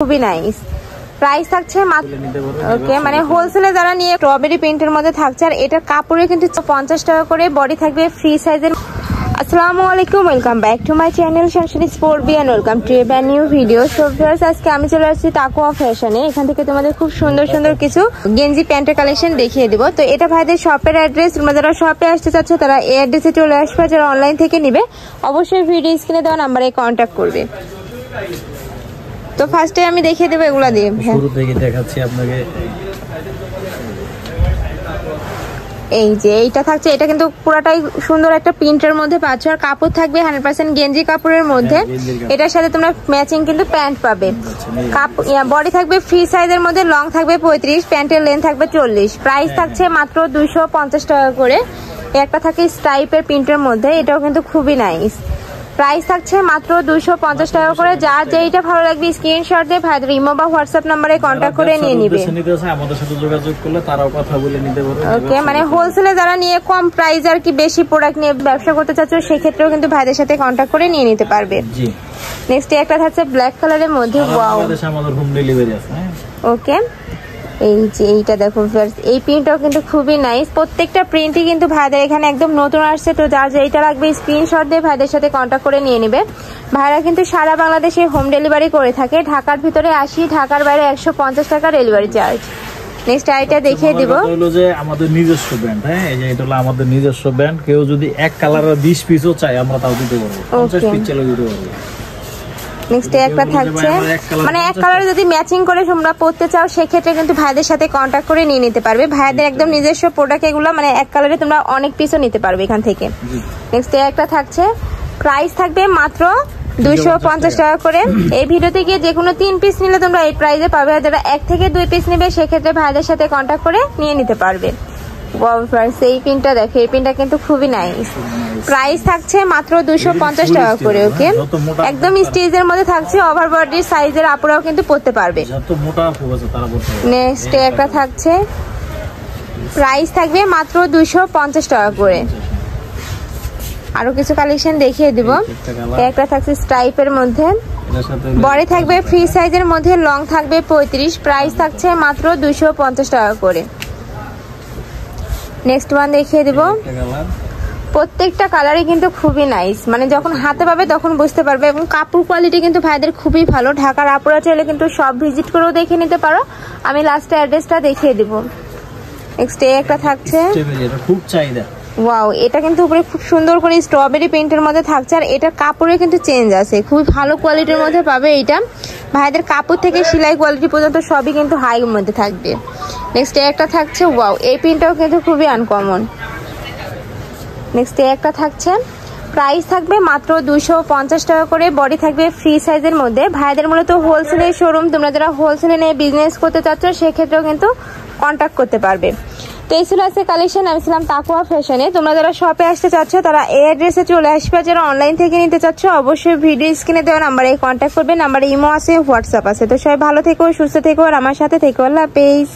খুবই nice. Price থাকছে মাত্র ওকে মানে হোলসেলে যারা নিয়ে স্ট্রবেরি প্রিন্টের মধ্যে থাকছে। আর এটার কাপড়ে কিন্তু 50 টাকা করে, বডি থাকবে ফ্রি সাইজের। আসসালামু আলাইকুম, welcome back to my channel শানশিনী sport B and welcome to a brand new video. So viewers, আজকে আমি চলে আসছি তাকওয়া ফ্যাশনে। এখান থেকে তোমাদের খুব সুন্দর সুন্দর কিছু গেঞ্জি প্যান্টের কালেকশন দেখিয়ে দিব। তো এটা ভাইদের শপের অ্যাড্রেস, তোমরা যারা শপে আসতে চাচ্ছ তারা এই অ্যাড্রেসে চলে আসবে। যারা অনলাইন থেকে নিবে অবশ্যই ভিডিও স্ক্রিনে দেওয়া নাম্বারে কন্ট্যাক্ট করবে। তো ফার্স্টে আমি দেখিয়ে দেবো এগুলা দিয়ে। শুরু থেকে দেখাচ্ছি আপনাকে। এই যে এইটা থাকছে, এটা কিন্তু পুরাটাই সুন্দর একটা প্রিন্টের মধ্যে পাচ্ছ। আর কাপড় থাকবে 100% গেঞ্জি কাপড়ের মধ্যে। এটার সাথে তোমরা ম্যাচিং কিন্তু প্যান্ট পাবে। বডি থাকবে ফ্রি সাইজের মধ্যে, লং থাকবে 35, প্যান্টের লেন্থ থাকবে 40। প্রাইস থাকছে মাত্র 250 টাকা করে। একটা থাকে স্ট্রাইপের প্রিন্টের মধ্যে, এটাও কিন্তু খুবই নাইস। প্রাইস থাকছে মাত্র 250 টাকা করে। যার যেইটা ভালো লাগবে স্ক্রিনশট দিয়ে ভাইদের ইমো বা হোয়াটসঅ্যাপ নম্বরে কন্ট্যাক্ট করে নিয়ে নিবে। আমাদের সাথে যোগাযোগ করলে তারাও কথা বলে নিতে পারবে। ওকে মানে হোলসেলে যারা নিয়ে কম প্রাইস আর কি বেশি প্রোডাক্ট নিয়ে ব্যবসা করতে চাচ্ছ, সেক্ষেত্রেও কিন্তু ভাইদের সাথে কন্ট্যাক্ট করে নিয়ে নিতে পারবে। জি। নেক্সট একটা থাকছে ব্ল্যাক কালারের মধ্যে। ওয়াও, আমাদের হোম ডেলিভারি আছে। ওকে এই যে এইটা দেখো, এই প্রিন্টটাও কিন্তু খুবই নাইস। প্রত্যেকটা প্রিন্টই কিন্তু ভাইদের এখানে একদম নতুন আসছে। তো যার যেইটা লাগবে স্ক্রিনশট দিয়ে ভাইদের সাথে কন্ট্যাক্ট করে নিয়ে নেবে। ভাইরা কিন্তু সারা বাংলাদেশে হোম ডেলিভারি করে থাকে। ঢাকার ভিতরে 80, ঢাকার বাইরে 150 টাকা ডেলিভারি চার্জ। নেক্সট আইটা দেখিয়ে দিব। হলো যে আমাদের নিজস্ব ব্র্যান্ড। হ্যাঁ, এই যে এটা হলো আমাদের নিজস্ব ব্র্যান্ড। কেউ যদি এক কালারের 20 পিসও চাই আমরা তাও দিতে পারবো। 50 পিস চাইলে দিতে পারবো। নেক্সট একটা থাকছে মানে এক কালার যদি ম্যাচিং করে তোমরা পরতে চাও, সেক্ষেত্রে কিন্তু ভাইদের সাথে কন্ট্যাক্ট করে নিয়ে নিতে পারবে। ভাইদের একদম নিজস্ব প্রোডাক্ট এগুলো, মানে এক কালারে তোমরা অনেক পিসও নিতে পারবে এখান থেকে। নেক্সট একটা থাকছে, প্রাইস থাকবে মাত্র 250 টাকা করে। এই ভিডিওতে গিয়ে যে কোনো 3 পিস নিলে তোমরা এই প্রাইসে পাবে। আর যারা 1 থেকে 2 পিস নেবে সেক্ষেত্রে ভাইদের সাথে কন্ট্যাক্ট করে নিয়ে নিতে পারবে। এই পিনটা দেখো, এই পিনটা কিন্তু খুবই নাইস। প্রাইস থাকছে মাত্র 250 টাকা করে। ওকে একদম স্টিচের মধ্যে থাকছে, ওভার বডি সাইজের আপুরাও কিন্তু পরতে পারবে। নেক্সট একটা থাকছে, প্রাইস থাকবে মাত্র 250 টাকা করে। আরো কিছু কালেকশন দেখিয়ে দিব। একটা থাকছে স্ট্রাইপের মধ্যে, বডি থাকবে ফ্রি সাইজের মধ্যে, লং থাকবে 35। প্রাইস থাকছে মাত্র 250 টাকা করে। নেক্সট ওয়ান দেখিয়ে দিব। প্রত্যেকটা কালারই কিন্তু খুবই নাইস, মানে যখন হাতে পাবে তখন বুঝতে পারবে। এবং কাপড় কোয়ালিটি কিন্তু ভাইদের খুবই ভালো। ঢাকার আপুরা চাইলে কিন্তু সব ভিজিট করেও দেখে নিতে পারো। আমি লাস্টে অ্যাড্রেসটা দেখিয়ে দিব। নেক্সট একটা থাকছে, খুব চাহিদা। ওয়াও, এটা কিন্তু উপরে খুব সুন্দর করে স্ট্রবেরি প্রিন্টের মধ্যে থাকছে। আর এটার কাপড়ে কিন্তু চেঞ্জ আছে, খুবই ভালো কোয়ালিটির মধ্যে পাবে। এটা ভাইদের কাপড় থেকে সেলাই কোয়ালিটি পর্যন্ত সবই কিন্তু হাই মধ্যে থাকবে। নেক্সট একটা থাকছে, ওয়াও, এই প্রিন্টটাও কিন্তু খুবই আনকমন। নেক্সট একটা থাকছে, প্রাইস থাকবে মাত্র 250 টাকা করে। বডি থাকবে ফ্রি সাইজের মধ্যে। ভাইদের মূলত হোলসেলের শোরুম, তোমরা যারা হোলসেলে নিয়ে বিজনেস করতে চাচ্ছ সেক্ষেত্রেও কিন্তু কন্ট্যাক্ট করতে পারবে। তো এই ছিল আজকে কালেকশন। আমি ছিলাম তাকওয়া ফ্যাশনে। তোমরা যারা শপে আসতে চাচ্ছ তারা এই অ্যাড্রেসে চলে আসবে। যারা অনলাইন থেকে নিতে চাচ্ছ অবশ্যই ভিডিও স্ক্রিনে দেওয়া নাম্বারে কন্ট্যাক্ট করবে। নাম্বারে ইমো আছে, হোয়াটসঅ্যাপ আছে। তো সবাই ভালো থেকো, সুস্থ থেকো, আর আমার সাথে থেকো। আল্লাহ হাফেজ।